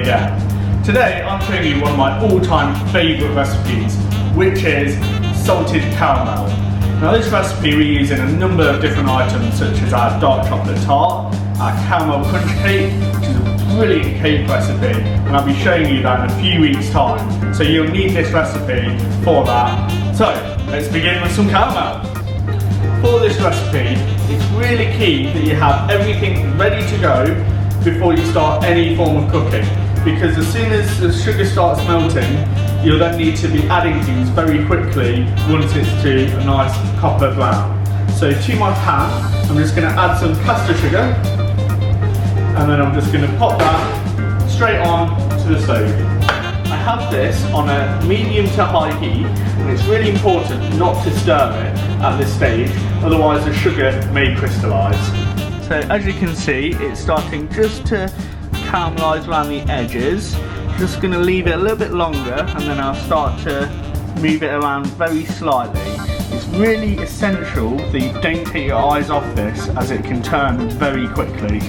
me again. Today I'm showing you one of my all-time favourite recipes, which is salted caramel. Now this recipe we use in a number of different items, such as our dark chocolate tart, our caramel punch cake, which is a brilliant cake recipe, and I'll be showing you that in a few weeks' time. So you'll need this recipe for that. So let's begin with some caramel. For this recipe, it's really key that you have everything ready to go before you start any form of cooking, because as soon as the sugar starts melting, you'll then need to be adding things very quickly once it's to a nice copper brown. So to my pan, I'm just going to add some caster sugar, and then I'm just going to pop that straight on to the stove. I have this on a medium to high heat, and it's really important not to stir it at this stage, otherwise the sugar may crystallise. So as you can see, it's starting just to caramelise around the edges. Just going to leave it a little bit longer, and then I'll start to move it around very slightly. It's really essential that you don't take your eyes off this, as it can turn very quickly.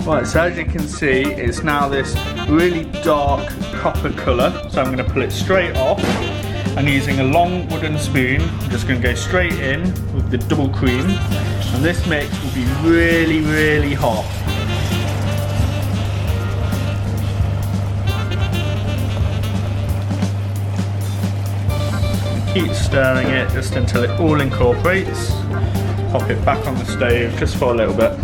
Right, so as you can see, it's now this really dark copper colour, so I'm going to pull it straight off, and using a long wooden spoon, I'm just going to go straight in with the double cream, and this mix will be really, really hot. Keep stirring it just until it all incorporates. Pop it back on the stove just for a little bit.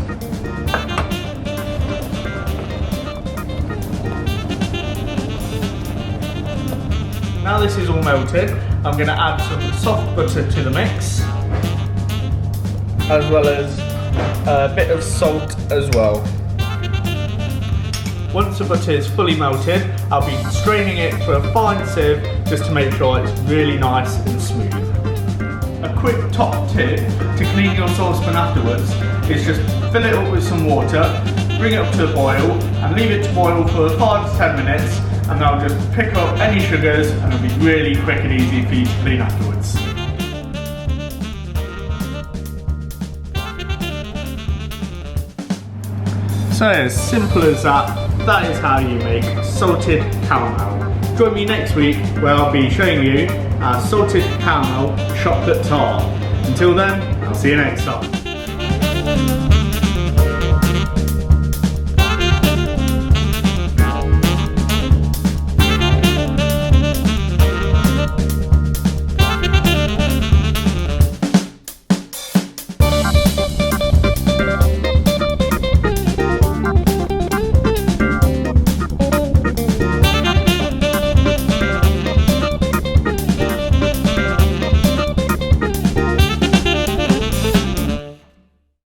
Now this is all melted, I'm going to add some soft butter to the mix, as well as a bit of salt as well. Once the butter is fully melted, I'll be straining it through a fine sieve just to make sure it's really nice and smooth. A quick top tip to clean your saucepan afterwards is just fill it up with some water, bring it up to a boil, and leave it to boil for 5 to 10 minutes. And I'll just pick up any sugars, and it'll be really quick and easy for you to clean afterwards. So as simple as that is how you make salted caramel. Join me next week where I'll be showing you our salted caramel chocolate tart. Until then, I'll see you next time.